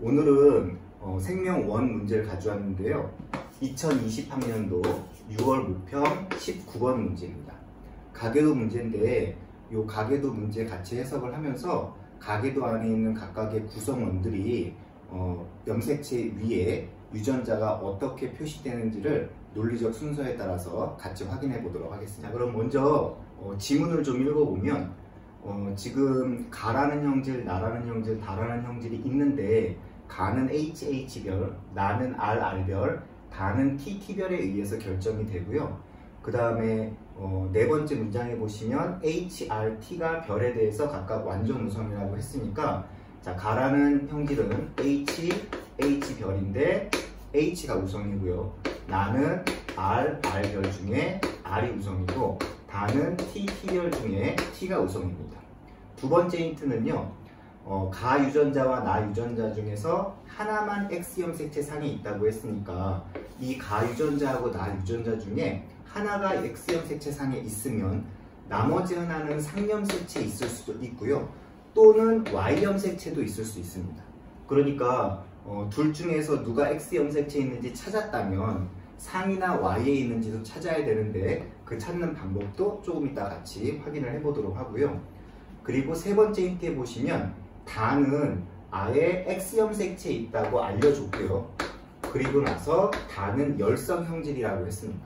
오늘은 생명 원 문제를 가져왔는데요. 2020학년도 6월 모평 19번 문제입니다. 가계도 문제인데 이 가계도 문제 같이 해석을 하면서 가계도 안에 있는 각각의 구성원들이 염색체 위에 유전자가 어떻게 표시되는지를 논리적 순서에 따라서 같이 확인해 보도록 하겠습니다. 그럼 먼저 지문을 좀 읽어보면 지금 가라는 형질, 나라는 형질, 다라는 형질이 있는데 가는 HH별, 나는 RR별, 다는 TT별에 의해서 결정이 되고요. 그 다음에 네 번째 문장에 보시면 HRT가 별에 대해서 각각 완전 우성이라고 했으니까 자, 가라는 형질은 H별인데 H가 우성이고요. 나는 RR별 중에 R이 우성이고 다는 TT별 중에 T가 우성입니다. 두 번째 힌트는요. 가 유전자와 나 유전자 중에서 하나만 X염색체 상이 있다고 했으니까 이 가 유전자하고 나 유전자 중에 하나가 X염색체 상에 있으면 나머지 하나는 상염색체 있을 수도 있고요. 또는 Y염색체도 있을 수 있습니다. 그러니까 둘 중에서 누가 X염색체 있는지 찾았다면 상이나 Y에 있는지도 찾아야 되는데 그 찾는 방법도 조금 이따 같이 확인을 해보도록 하고요. 그리고 세 번째 힌트에 보시면 다는 아예 X염색체 있다고 알려줬고요. 그리고 나서 다는 열성 형질이라고 했습니다.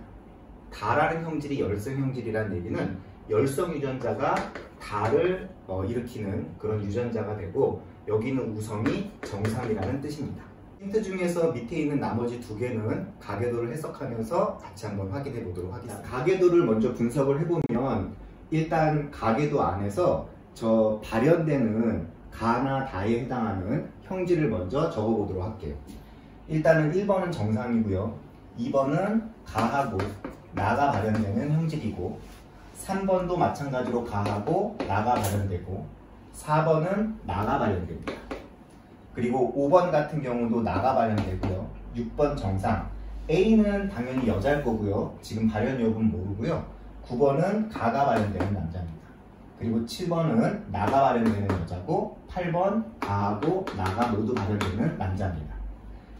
다라는 형질이 열성 형질이라는 얘기는 열성 유전자가 다를 일으키는 그런 유전자가 되고 여기는 우성이 정상이라는 뜻입니다. 힌트 중에서 밑에 있는 나머지 두 개는 가계도를 해석하면서 같이 한번 확인해 보도록 하겠습니다. 가계도를 먼저 분석을 해보면 일단 가계도 안에서 저 발현되는 가나 다에 해당하는 형질을 먼저 적어보도록 할게요. 일단은 1번은 정상이고요. 2번은 가하고 나가 발현되는 형질이고 3번도 마찬가지로 가하고 나가 발현되고 4번은 나가 발현됩니다. 그리고 5번 같은 경우도 나가 발현되고요. 6번 정상 A는 당연히 여자일 거고요. 지금 발현 여부는 모르고요. 9번은 가가 발현되는 남자입니다. 그리고 7번은 나가 발현되는 여자고 8번 가하고 나가 모두 발현되는 남자입니다.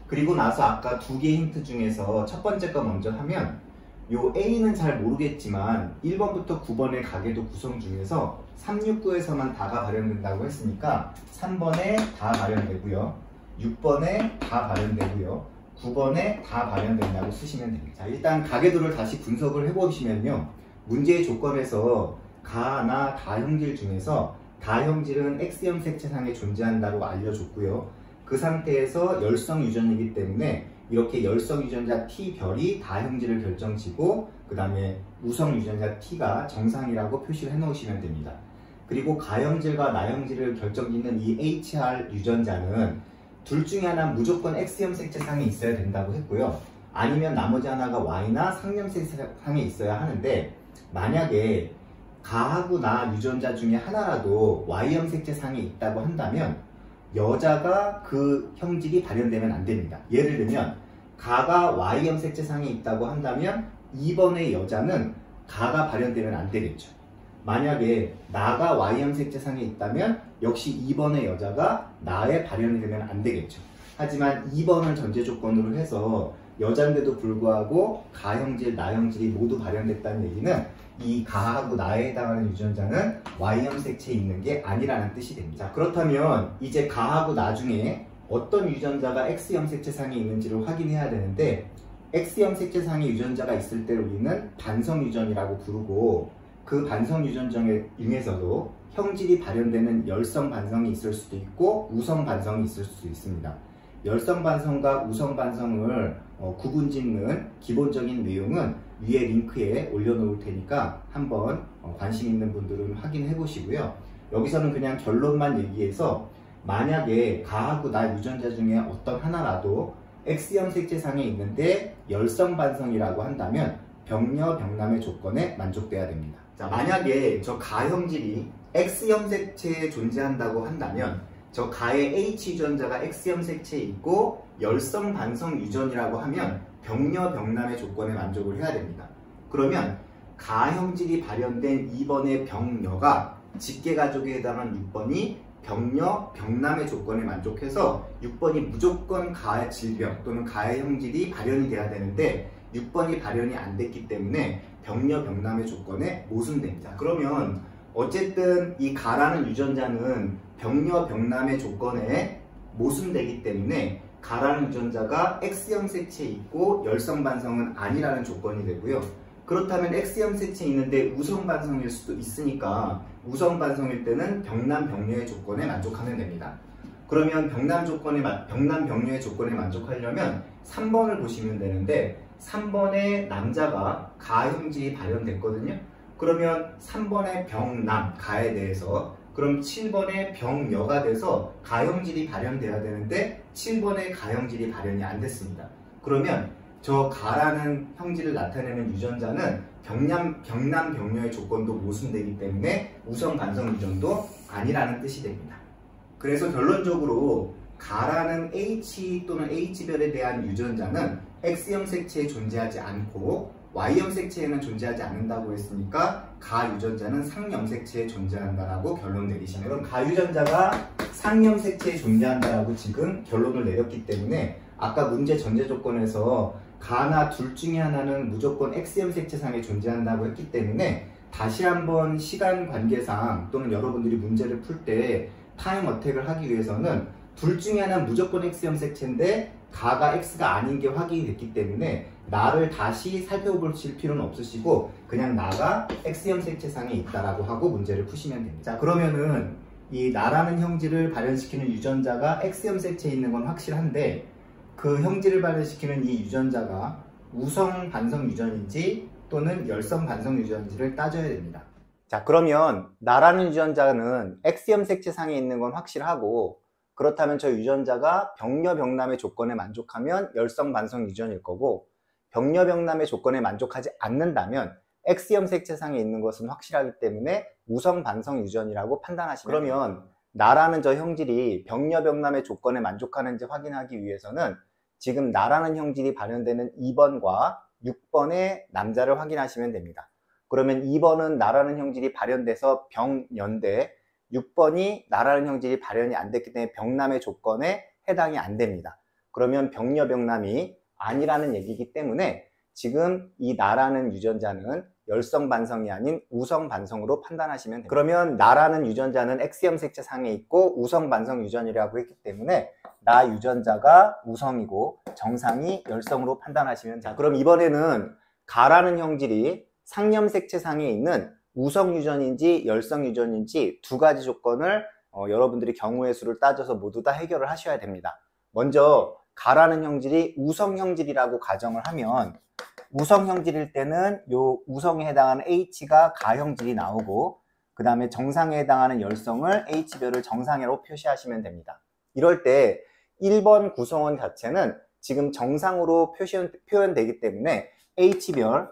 그리고 나서 아까 두 개의 힌트 중에서 첫 번째 거 먼저 하면 요 A는 잘 모르겠지만 1번부터 9번의 가계도 구성 중에서 369에서만 다가 발현된다고 했으니까 3번에 다 발현되고요. 6번에 다 발현되고요. 9번에 다 발현된다고 쓰시면 됩니다. 자, 일단 가계도를 다시 분석을 해보시면요. 문제의 조건에서 가, 나, 다 형질 중에서 다 형질은 X염색체상에 존재한다고 알려줬고요. 그 상태에서 열성 유전이기 때문에 이렇게 열성 유전자 T별이 다 형질을 결정지고 그 다음에 우성 유전자 T가 정상이라고 표시를 해 놓으시면 됩니다. 그리고 가형질과 나형질을 결정짓는 이 HR 유전자는 둘 중에 하나 무조건 X염색체상에 있어야 된다고 했고요. 아니면 나머지 하나가 Y나 상염색체상에 있어야 하는데 만약에 가하고 나 유전자 중에 하나라도 Y염색체상에 있다고 한다면 여자가 그 형질이 발현되면 안 됩니다. 예를 들면 가가 Y염색체상에 있다고 한다면 2번의 여자는 가가 발현되면 안 되겠죠. 만약에 나가 Y염색체상에 있다면 역시 2번의 여자가 나에 발현이 되면 안 되겠죠. 하지만 2번을 전제 조건으로 해서 여자인데도 불구하고 가형질, 나형질이 모두 발현됐다는 얘기는 이 가하고 나에 해당하는 유전자는 Y염색체에 있는 게 아니라는 뜻이 됩니다. 그렇다면 이제 가하고 나 중에 어떤 유전자가 X염색체상에 있는지를 확인해야 되는데 X염색체상에 유전자가 있을 때 우리는 반성유전이라고 부르고 그 반성유전 중에서도 형질이 발현되는 열성 반성이 있을 수도 있고 우성 반성이 있을 수도 있습니다. 열성 반성과 우성 반성을 구분짓는 기본적인 내용은 위에 링크에 올려놓을 테니까 한번 관심 있는 분들은 확인해 보시고요. 여기서는 그냥 결론만 얘기해서 만약에 가하고 나 유전자 중에 어떤 하나라도 X염색체상에 있는데 열성 반성이라고 한다면 병녀 병남의 조건에 만족돼야 됩니다. 자, 만약에 저 가형질이 X염색체에 존재한다고 한다면 저 가의 H 유전자가 X염색체에 있고 열성 반성 유전이라고 하면 병녀 병남의 조건에 만족을 해야 됩니다. 그러면 가형질이 발현된 2번의 병녀가 직계가족에 해당한 6번이 병녀, 병남의 조건에 만족해서 6번이 무조건 가해 질병 또는 가해 형질이 발현이 돼야 되는데 6번이 발현이 안 됐기 때문에 병녀, 병남의 조건에 모순됩니다. 그러면 어쨌든 이 가라는 유전자는 병녀, 병남의 조건에 모순되기 때문에 가라는 유전자가 X형 색체에 있고 열성 반성은 아니라는 조건이 되고요. 그렇다면 X형 색체에 있는데 우성 반성일 수도 있으니까 우성 반성일 때는 병남, 병녀의 조건에 만족하면 됩니다. 그러면 병남, 병녀의 조건에 만족하려면 3번을 보시면 되는데 3번에 남자가 가해 형질이 발현됐거든요. 그러면 3번의 병남, 가에 대해서 그럼 7번의 병여가 돼서 가형질이 발현돼야 되는데 7번의 가형질이 발현이 안 됐습니다. 그러면 저 가라는 형질을 나타내는 유전자는 병남, 병녀의 조건도 모순되기 때문에 우성 반성 유전도 아니라는 뜻이 됩니다. 그래서 결론적으로 가라는 H 또는 H별에 대한 유전자는 X형 색체에 존재하지 않고 Y형 색체에는 존재하지 않는다고 했으니까 가 유전자는 상염 색체에 존재한다라고 결론 내리시면, 그럼 가 유전자가 상염 색체에 존재한다라고 지금 결론을 내렸기 때문에 아까 문제 전제 조건에서 가나 둘 중에 하나는 무조건 X형 색체상에 존재한다고 했기 때문에 다시 한번 시간 관계상 또는 여러분들이 문제를 풀 때 타임 어택을 하기 위해서는 둘 중에 하나는 무조건 X형 색체인데 가가 X가 아닌 게 확인이 됐기 때문에 나를 다시 살펴보실 필요는 없으시고 그냥 나가 X형 색체상에 있다라고 하고 문제를 푸시면 됩니다. 자, 그러면은 이 나라는 형질을 발현시키는 유전자가 X형 색체에 있는 건 확실한데 그 형질을 발현시키는 이 유전자가 우성 반성 유전인지 또는 열성 반성 유전인지를 따져야 됩니다. 자, 그러면 나라는 유전자는 X형 색체상에 있는 건 확실하고 그렇다면 저 유전자가 병녀, 병남의 조건에 만족하면 열성 반성 유전일 거고 병녀, 병남의 조건에 만족하지 않는다면 X형 색체상에 있는 것은 확실하기 때문에 우성 반성 유전이라고 판단하시면 됩니다. 그러면 나라는 저 형질이 병녀, 병남의 조건에 만족하는지 확인하기 위해서는 지금 나라는 형질이 발현되는 2번과 6번의 남자를 확인하시면 됩니다. 그러면 2번은 나라는 형질이 발현돼서 병연대 6번이 나라는 형질이 발현이 안 됐기 때문에 병남의 조건에 해당이 안 됩니다. 그러면 병녀, 병남이 아니라는 얘기이기 때문에 지금 이 나라는 유전자는 열성 반성이 아닌 우성 반성으로 판단하시면 됩니다. 그러면 나라는 유전자는 X형 색체상에 있고 우성 반성 유전이라고 했기 때문에 나 유전자가 우성이고 정상이 열성으로 판단하시면 됩니다. 그럼 이번에는 가라는 형질이 상염 색체상에 있는 우성 유전인지 열성 유전인지 두 가지 조건을 여러분들이 경우의 수를 따져서 모두 다 해결을 하셔야 됩니다. 먼저 가라는 형질이 우성 형질이라고 가정을 하면 우성 형질일 때는 요 우성에 해당하는 H가 가형질이 나오고 그 다음에 정상에 해당하는 열성을 H별을 정상으로 표시하시면 됩니다. 이럴 때 1번 구성원 자체는 지금 정상으로 표현되기 때문에 H별의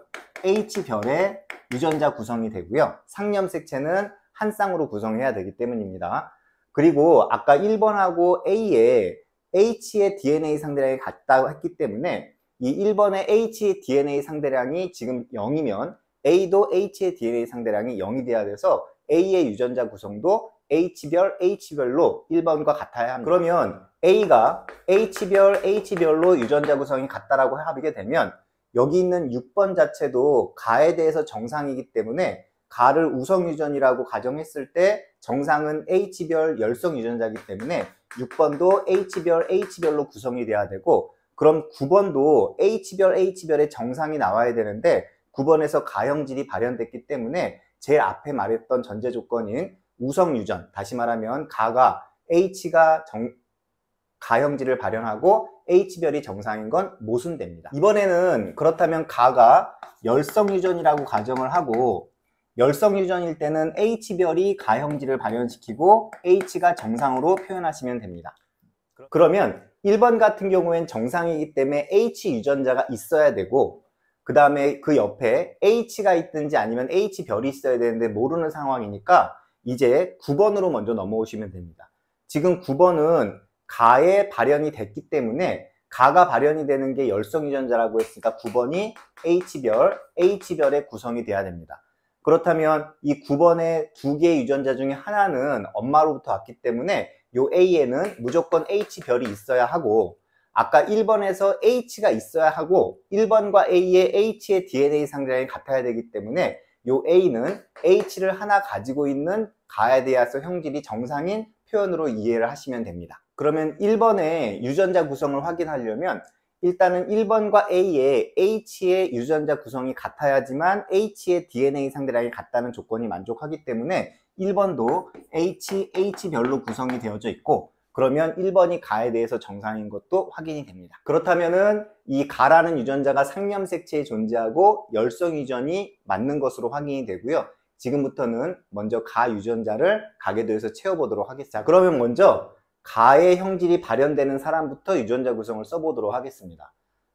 유전자 구성이 되고요. 상염 색체는 한 쌍으로 구성해야 되기 때문입니다. 그리고 아까 1번하고 A에 H의 DNA 상대량이 같다고 했기 때문에 이 1번의 H의 DNA 상대량이 지금 0이면 A도 H의 DNA 상대량이 0이 돼야 돼서 A의 유전자 구성도 H별로 1번과 같아야 합니다. 그러면 A가 H별로 유전자 구성이 같다라고 하게 되면 여기 있는 6번 자체도 가에 대해서 정상이기 때문에 가를 우성 유전이라고 가정했을 때 정상은 H별 열성 유전자이기 때문에 6번도 H별로 구성이 돼야 되고 그럼 9번도 H별의 정상이 나와야 되는데 9번에서 가형질이 발현됐기 때문에 제일 앞에 말했던 전제 조건인 우성 유전, 다시 말하면 가가 H가 가형질을 발현하고 H별이 정상인 건 모순됩니다. 이번에는 그렇다면 가가 열성 유전이라고 가정을 하고 열성 유전일 때는 H별이 가형질을 발현시키고 H가 정상으로 표현하시면 됩니다. 그러면 1번 같은 경우엔 정상이기 때문에 H 유전자가 있어야 되고 그 다음에 그 옆에 H가 있든지 아니면 H별이 있어야 되는데 모르는 상황이니까 이제 9번으로 먼저 넘어오시면 됩니다. 지금 9번은 가에 발현이 됐기 때문에 가가 발현이 되는 게 열성 유전자라고 했으니까 9번이 H별의 구성이 돼야 됩니다. 그렇다면 이 9번의 두 개의 유전자 중에 하나는 엄마로부터 왔기 때문에 요 A에는 무조건 H별이 있어야 하고, 아까 1번에서 H가 있어야 하고 1번과 A의 H의 DNA 상자량이 같아야 되기 때문에 요 A는 H를 하나 가지고 있는 가에데아서 형질이 정상인 표현으로 이해를 하시면 됩니다. 그러면 1번의 유전자 구성을 확인하려면 일단은 1번과 A의 H의 유전자 구성이 같아야지만 H의 DNA 상대량이 같다는 조건이 만족하기 때문에 1번도 H별로 구성이 되어져 있고, 그러면 1번이 가에 대해서 정상인 것도 확인이 됩니다. 그렇다면은 이 가라는 유전자가 상념색체에 존재하고 열성 유전이 맞는 것으로 확인이 되고요. 지금부터는 먼저 가 유전자를 가계도에서 채워보도록 하겠습니다. 자, 그러면 먼저 가의 형질이 발현되는 사람부터 유전자 구성을 써보도록 하겠습니다.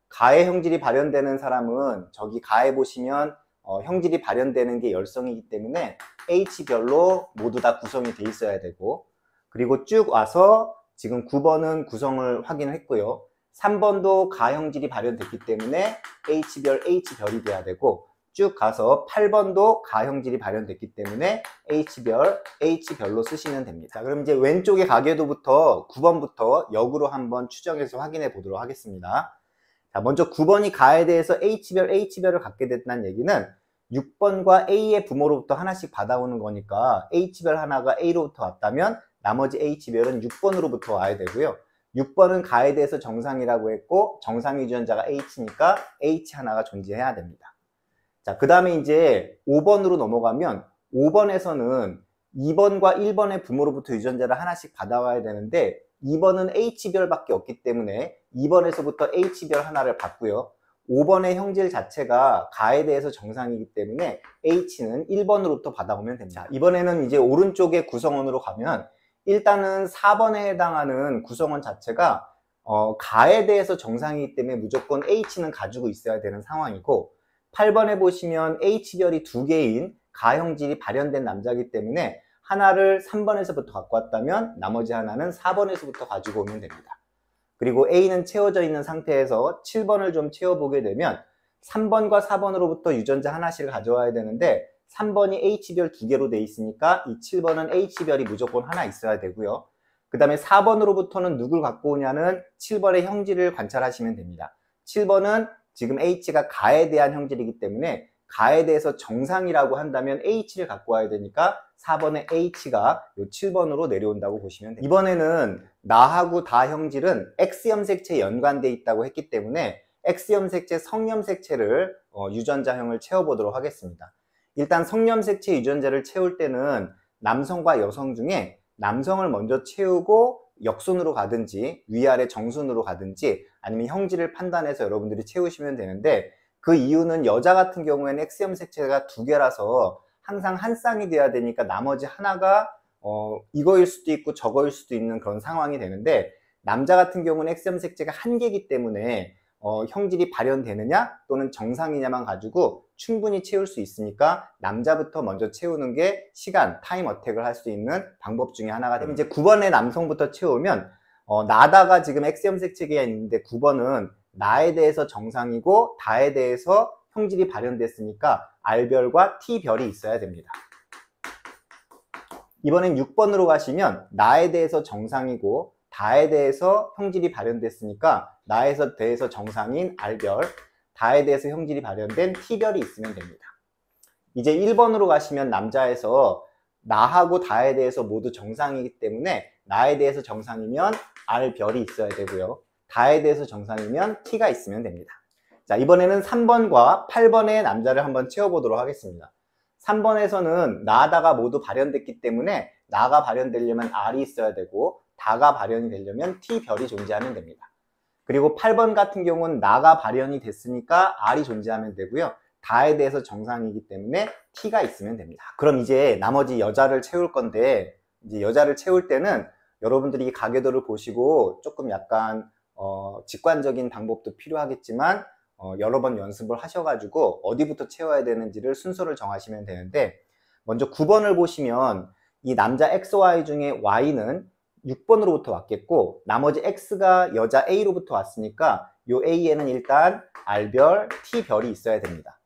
가의 형질이 발현되는 사람은 저기 가에 보시면 형질이 발현되는 게 열성이기 때문에 H별로 모두 다 구성이 돼 있어야 되고, 그리고 쭉 와서 지금 9번은 구성을 확인했고요. 3번도 가 형질이 발현됐기 때문에 H별이 돼야 되고, 쭉 가서 8번도 가 형질이 발현됐기 때문에 H별로 쓰시면 됩니다. 자, 그럼 이제 왼쪽의 가계도부터 9번부터 역으로 한번 추정해서 확인해 보도록 하겠습니다. 자, 먼저 9번이 가에 대해서 H별을 갖게 됐다는 얘기는 6번과 A의 부모로부터 하나씩 받아오는 거니까 H별 하나가 A로부터 왔다면 나머지 H별은 6번으로부터 와야 되고요. 6번은 가에 대해서 정상이라고 했고 정상 유전자가 H니까 H 하나가 존재해야 됩니다. 자, 그 다음에 이제 5번으로 넘어가면 5번에서는 2번과 1번의 부모로부터 유전자를 하나씩 받아와야 되는데 2번은 H별밖에 없기 때문에 2번에서부터 H별 하나를 받고요. 5번의 형질 자체가 가에 대해서 정상이기 때문에 H는 1번으로부터 받아오면 됩니다. 이번에는 이제 오른쪽의 구성원으로 가면 일단은 4번에 해당하는 구성원 자체가 가에 대해서 정상이기 때문에 무조건 H는 가지고 있어야 되는 상황이고, 8번에 보시면 H별이 두 개인 가 형질이 발현된 남자이기 때문에 하나를 3번에서부터 갖고 왔다면 나머지 하나는 4번에서부터 가지고 오면 됩니다. 그리고 A는 채워져 있는 상태에서 7번을 좀 채워보게 되면 3번과 4번으로부터 유전자 하나씩을 가져와야 되는데 3번이 H별 두 개로 돼 있으니까 이 7번은 H별이 무조건 하나 있어야 되고요. 그 다음에 4번으로부터는 누굴 갖고 오냐는 7번의 형질을 관찰하시면 됩니다. 7번은 지금 H가 가에 대한 형질이기 때문에 가에 대해서 정상이라고 한다면 H를 갖고 와야 되니까 4번의 H가 이 7번으로 내려온다고 보시면 됩니다. 이번에는 나하고 다 형질은 X염색체에 연관되어 있다고 했기 때문에 X염색체, 성염색체를 유전자형을 채워보도록 하겠습니다. 일단 성염색체 유전자를 채울 때는 남성과 여성 중에 남성을 먼저 채우고 역순으로 가든지 위아래 정순으로 가든지 아니면 형질을 판단해서 여러분들이 채우시면 되는데, 그 이유는 여자 같은 경우에는 X염색체가 두 개라서 항상 한 쌍이 돼야 되니까 나머지 하나가 이거일 수도 있고 저거일 수도 있는 그런 상황이 되는데, 남자 같은 경우는 X염색체가 한 개이기 때문에 형질이 발현되느냐 또는 정상이냐만 가지고 충분히 채울 수 있으니까 남자부터 먼저 채우는 게 타임 어택을 할 수 있는 방법 중에 하나가 됩니다. 이제 9번의 남성부터 채우면 나다가 지금 X염색체가 있는데 9번은 나에 대해서 정상이고 다에 대해서 형질이 발현됐으니까 R별과 T별이 있어야 됩니다. 이번엔 6번으로 가시면 나에 대해서 정상이고 다에 대해서 형질이 발현됐으니까 나에 대해서 정상인 R별, 다에 대해서 형질이 발현된 T별이 있으면 됩니다. 이제 1번으로 가시면 남자에서 나하고 다에 대해서 모두 정상이기 때문에 나에 대해서 정상이면 R별이 있어야 되고요. 다에 대해서 정상이면 T가 있으면 됩니다. 자, 이번에는 3번과 8번의 남자를 한번 채워보도록 하겠습니다. 3번에서는 나다가 모두 발현됐기 때문에 나가 발현되려면 R이 있어야 되고 다가 발현이 되려면 T별이 존재하면 됩니다. 그리고 8번 같은 경우는 나가 발현이 됐으니까 R이 존재하면 되고요. 다에 대해서 정상이기 때문에 T가 있으면 됩니다. 그럼 이제 나머지 여자를 채울 건데, 이제 여자를 채울 때는 여러분들이 이 가계도를 보시고 조금 약간 직관적인 방법도 필요하겠지만 여러 번 연습을 하셔가지고 어디부터 채워야 되는지를 순서를 정하시면 되는데, 먼저 9번을 보시면 이 남자 XY 중에 Y는 6번으로부터 왔겠고 나머지 X가 여자 A로부터 왔으니까 이 A에는 일단 R별, T별이 있어야 됩니다.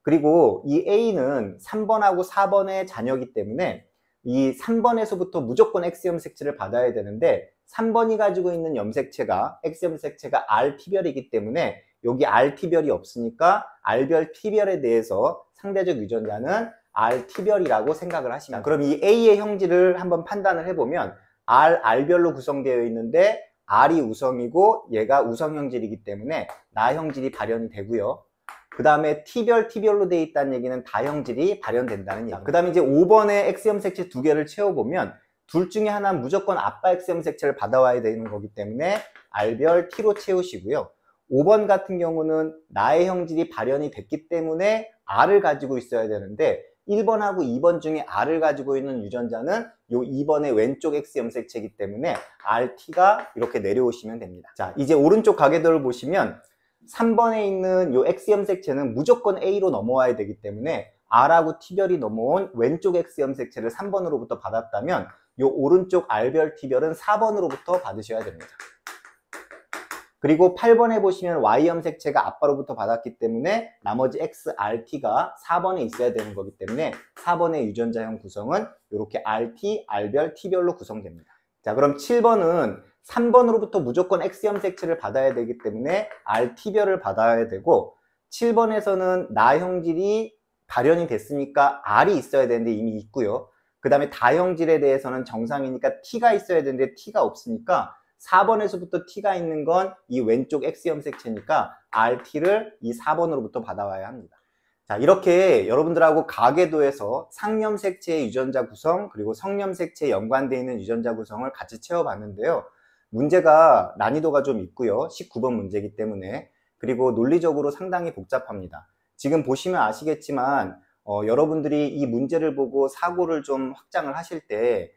그리고 이 A는 3번하고 4번의 자녀이기 때문에 이 3번에서부터 무조건 X염색체를 받아야 되는데 3번이 가지고 있는 염색체가 X염색체가 Rt별이기 때문에 여기 Rt별이 없으니까 R별 T별에 대해서 상대적 유전자는 Rt별이라고 생각을 하시면, 그럼 이 A의 형질을 한번 판단을 해보면 R별로 구성되어 있는데 R이 우성이고 얘가 우성 형질이기 때문에 나 형질이 발현이 되고요. 그 다음에 T별로 되어 있다는 얘기는 다형질이 발현된다는 얘기입니다. 그 다음에 이제 5번에 X염색체 2개를 채워보면 둘 중에 하나는 무조건 아빠 X염색체를 받아와야 되는 거기 때문에 R별 T로 채우시고요. 5번 같은 경우는 나의 형질이 발현이 됐기 때문에 R을 가지고 있어야 되는데 1번하고 2번 중에 R을 가지고 있는 유전자는 요 2번의 왼쪽 X염색체이기 때문에 RT가 이렇게 내려오시면 됩니다. 자, 이제 오른쪽 가계도를 보시면 3번에 있는 요 X염색체는 무조건 A로 넘어와야 되기 때문에 R하고 T별이 넘어온 왼쪽 X염색체를 3번으로부터 받았다면 요 오른쪽 R별 T별은 4번으로부터 받으셔야 됩니다. 그리고 8번에 보시면 Y염색체가 아빠로부터 받았기 때문에 나머지 XRT가 4번에 있어야 되는 거기 때문에 4번의 유전자형 구성은 이렇게 RT, R별, T별로 구성됩니다. 자, 그럼 7번은 3번으로부터 무조건 X염색체를 받아야 되기 때문에 RT별을 받아야 되고 7번에서는 나 형질이 발현이 됐으니까 R이 있어야 되는데 이미 있고요. 그 다음에 다형질에 대해서는 정상이니까 T가 있어야 되는데 T가 없으니까 4번에서부터 T가 있는 건 이 왼쪽 X염색체니까 RT를 이 4번으로부터 받아와야 합니다. 자, 이렇게 여러분들하고 가계도에서 상염색체의 유전자 구성 그리고 성염색체에 연관되어 있는 유전자 구성을 같이 채워봤는데요. 문제가 난이도가 좀 있고요. 19번 문제이기 때문에. 그리고 논리적으로 상당히 복잡합니다. 지금 보시면 아시겠지만 여러분들이 이 문제를 보고 사고를 좀 확장을 하실 때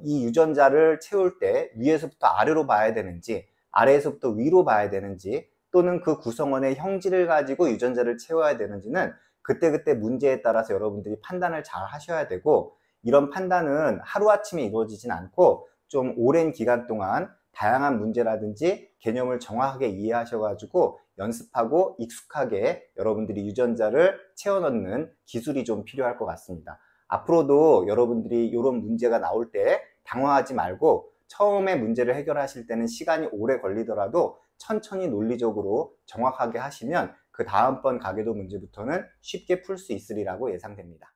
이 유전자를 채울 때 위에서부터 아래로 봐야 되는지 아래에서부터 위로 봐야 되는지 또는 그 구성원의 형질을 가지고 유전자를 채워야 되는지는 그때그때 문제에 따라서 여러분들이 판단을 잘 하셔야 되고, 이런 판단은 하루아침에 이루어지진 않고 좀 오랜 기간 동안 다양한 문제라든지 개념을 정확하게 이해하셔가지고 연습하고 익숙하게 여러분들이 유전자를 채워 넣는 기술이 좀 필요할 것 같습니다. 앞으로도 여러분들이 이런 문제가 나올 때 당황하지 말고 처음에 문제를 해결하실 때는 시간이 오래 걸리더라도 천천히 논리적으로 정확하게 하시면 그 다음번 가계도 문제부터는 쉽게 풀 수 있으리라고 예상됩니다.